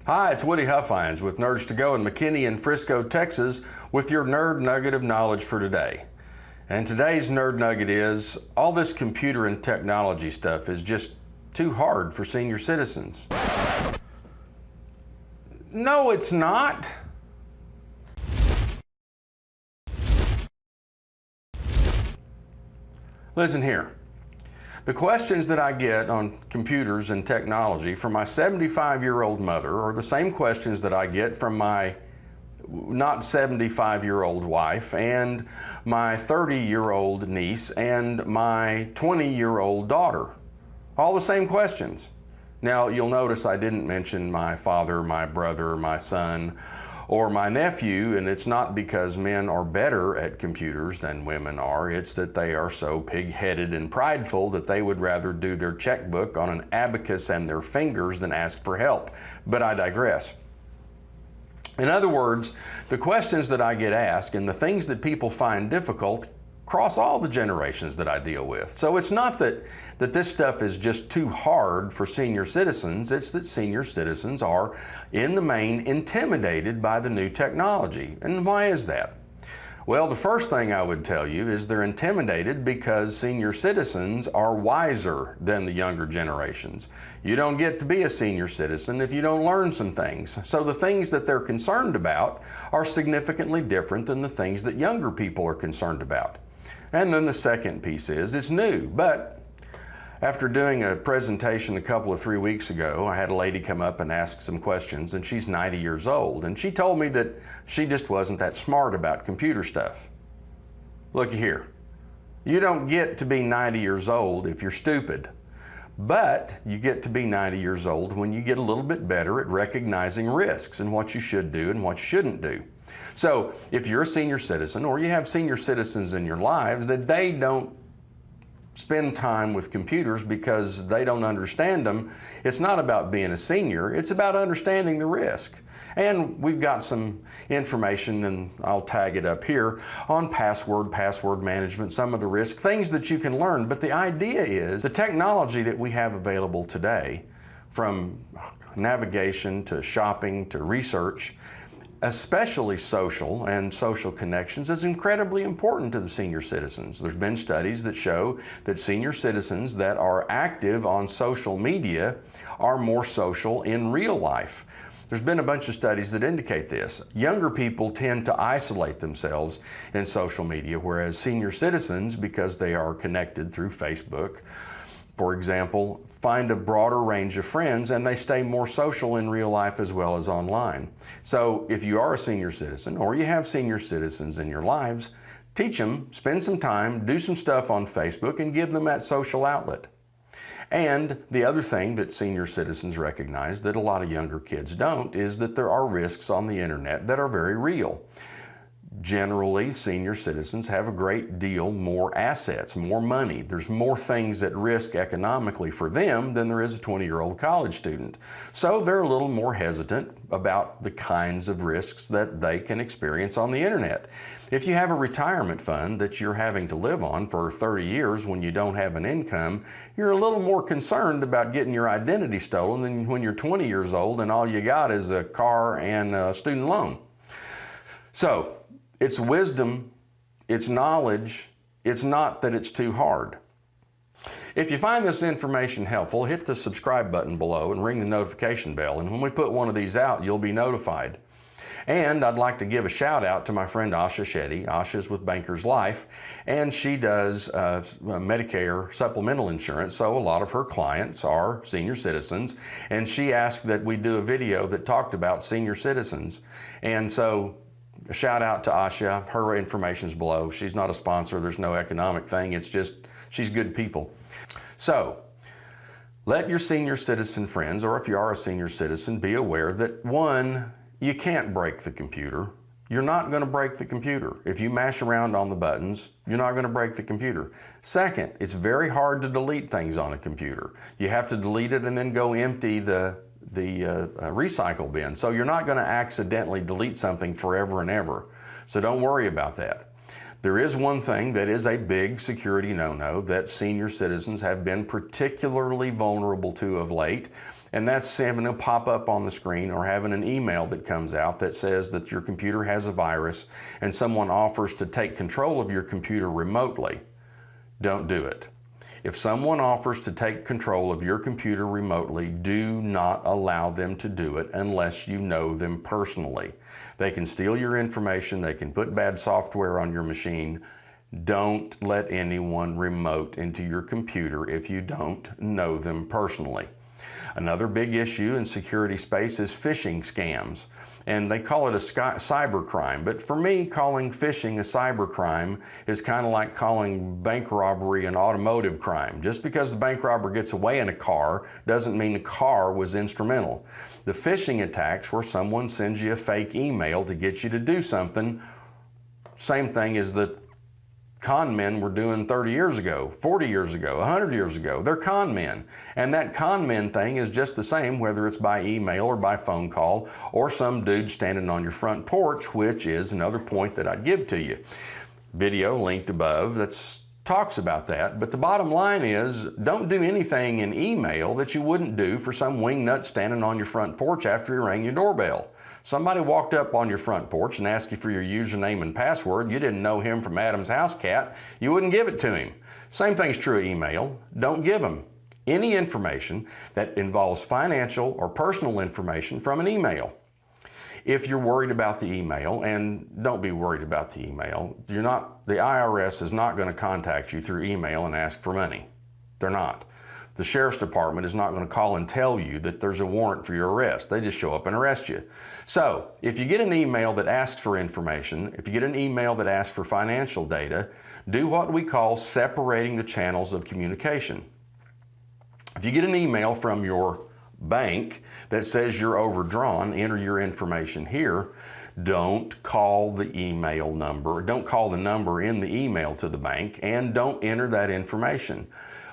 Hi, it's Woody Huffines with Nerds to Go in McKinney and Frisco, Texas with your Nerd Nugget of knowledge for today. And today's Nerd Nugget is, all this computer and technology stuff is just too hard for senior citizens. No, it's not. Listen here. The questions that I get on computers and technology from my 75-year-old mother are the same questions that I get from my not 75-year-old wife and my 30-year-old niece and my 20-year-old daughter. All the same questions. Now, you'll notice I didn't mention my father, my brother, my son, or my nephew, and it's not because men are better at computers than women are. It's that they are so pig-headed and prideful that they would rather do their checkbook on an abacus and their fingers than ask for help. But I digress. In other words, the questions that I get asked and the things that people find difficult cross all the generations that I deal with. So it's not that this stuff is just too hard for senior citizens, it's that senior citizens are, in the main, intimidated by the new technology. And why is that? Well, the first thing I would tell you is they're intimidated because senior citizens are wiser than the younger generations. You don't get to be a senior citizen if you don't learn some things. So the things that they're concerned about are significantly different than the things that younger people are concerned about. And then the second piece is, it's new, but after doing a presentation a couple of 3 weeks ago, I had a lady come up and ask some questions, and she's 90 years old, and she told me that she just wasn't that smart about computer stuff. Looky here, you don't get to be 90 years old if you're stupid, but you get to be 90 years old when you get a little bit better at recognizing risks and what you should do and what you shouldn't do. So if you're a senior citizen or you have senior citizens in your lives that they don't spend time with computers because they don't understand them, it's not about being a senior, it's about understanding the risk. And we've got some information, and I'll tag it up here, on password management, some of the risk, things that you can learn. But the idea is the technology that we have available today, from navigation to shopping to research, especially social and social connections, is incredibly important to the senior citizens. There's been studies that show that senior citizens that are active on social media are more social in real life. There's been a bunch of studies that indicate this. Younger people tend to isolate themselves in social media, whereas senior citizens, because they are connected through Facebook, for example, find a broader range of friends, and they stay more social in real life as well as online. So if you are a senior citizen or you have senior citizens in your lives, teach them, spend some time, do some stuff on Facebook, and give them that social outlet. And the other thing that senior citizens recognize that a lot of younger kids don't is that there are risks on the internet that are very real. Generally, senior citizens have a great deal more assets, more money. There's more things at risk economically for them than there is a 20-year-old college student. So they're a little more hesitant about the kinds of risks that they can experience on the internet. If you have a retirement fund that you're having to live on for 30 years when you don't have an income, you're a little more concerned about getting your identity stolen than when you're 20 years old and all you got is a car and a student loan. So it's wisdom, it's knowledge, it's not that it's too hard. If you find this information helpful, hit the subscribe button below and ring the notification bell, and when we put one of these out, you'll be notified. And I'd like to give a shout out to my friend asha.shetty. Asha's with Bankers Life, and she does Medicare supplemental insurance, so a lot of her clients are senior citizens, and she asked that we do a video that talked about senior citizens. And so a shout out to Asha. Her information's below. She's not a sponsor. There's no economic thing. It's just, she's good people. So let your senior citizen friends, or if you are a senior citizen, be aware that, one, you can't break the computer. You're not going to break the computer. If you mash around on the buttons, you're not going to break the computer. Second, it's very hard to delete things on a computer. You have to delete it and then go empty the recycle bin. So you're not going to accidentally delete something forever and ever. So don't worry about that. There is one thing that is a big security no-no that senior citizens have been particularly vulnerable to of late, And that's having a pop up on the screen or having an email that comes out that says that your computer has a virus and someone offers to take control of your computer remotely. Don't do it. If someone offers to take control of your computer remotely, do not allow them to do it unless you know them personally. They can steal your information, they can put bad software on your machine. Don't let anyone remote into your computer if you don't know them personally. Another big issue in security space is phishing scams, and they call it a cyber crime. But for me, calling phishing a cyber crime is kind of like calling bank robbery an automotive crime. Just because the bank robber gets away in a car doesn't mean the car was instrumental. The phishing attacks where someone sends you a fake email to get you to do something, same thing as the con men were doing 30 years ago, 40 years ago, 100 years ago. They're con men. And that con men thing is just the same whether it's by email or by phone call or some dude standing on your front porch, which is another point that I'd give to you. Video linked above that talks about that. But the bottom line is, don't do anything in email that you wouldn't do for some wingnut standing on your front porch after you rang your doorbell. Somebody walked up on your front porch and asked you for your username and password. You didn't know him from Adam's house cat. You wouldn't give it to him. Same thing's true of email. Don't give him any information that involves financial or personal information from an email. If you're worried about the email, and don't be worried about the email, the IRS is not going to contact you through email and ask for money. They're not. The sheriff's department is not going to call and tell you that there's a warrant for your arrest. They just show up and arrest you. So if you get an email that asks for information, if you get an email that asks for financial data, do what we call separating the channels of communication. If you get an email from your bank that says you're overdrawn, enter your information here. Don't call the email number. Don't call the number in the email to the bank, and don't enter that information.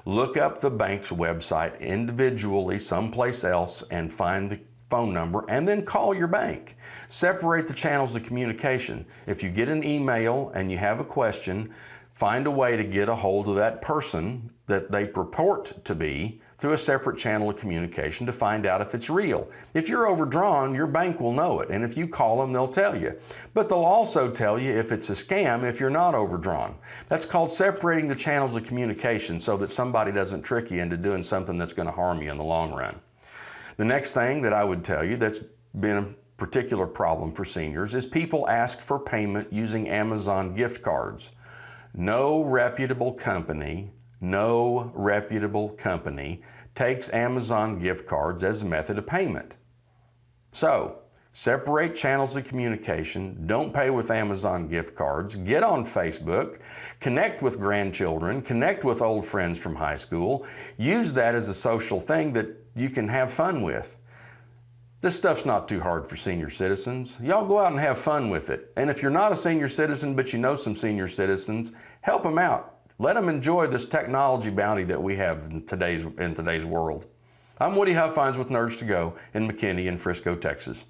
Look up the bank's website individually someplace else and find the phone number and then call your bank. Separate the channels of communication. If you get an email and you have a question, find a way to get a hold of that person that they purport to be through a separate channel of communication to find out if it's real. If you're overdrawn, your bank will know it, and if you call them, they'll tell you. But they'll also tell you if it's a scam if you're not overdrawn. That's called separating the channels of communication so that somebody doesn't trick you into doing something that's going to harm you in the long run. The next thing that I would tell you that's been a particular problem for seniors is people ask for payment using Amazon gift cards. No reputable company takes Amazon gift cards as a method of payment. So, separate channels of communication. Don't pay with Amazon gift cards. Get on Facebook. Connect with grandchildren. Connect with old friends from high school. Use that as a social thing that you can have fun with. This stuff's not too hard for senior citizens. Y'all go out and have fun with it. And if you're not a senior citizen but you know some senior citizens, help them out. Let them enjoy this technology bounty that we have in today's world. I'm Woody Huffines with Nerds to Go in McKinney in Frisco, Texas.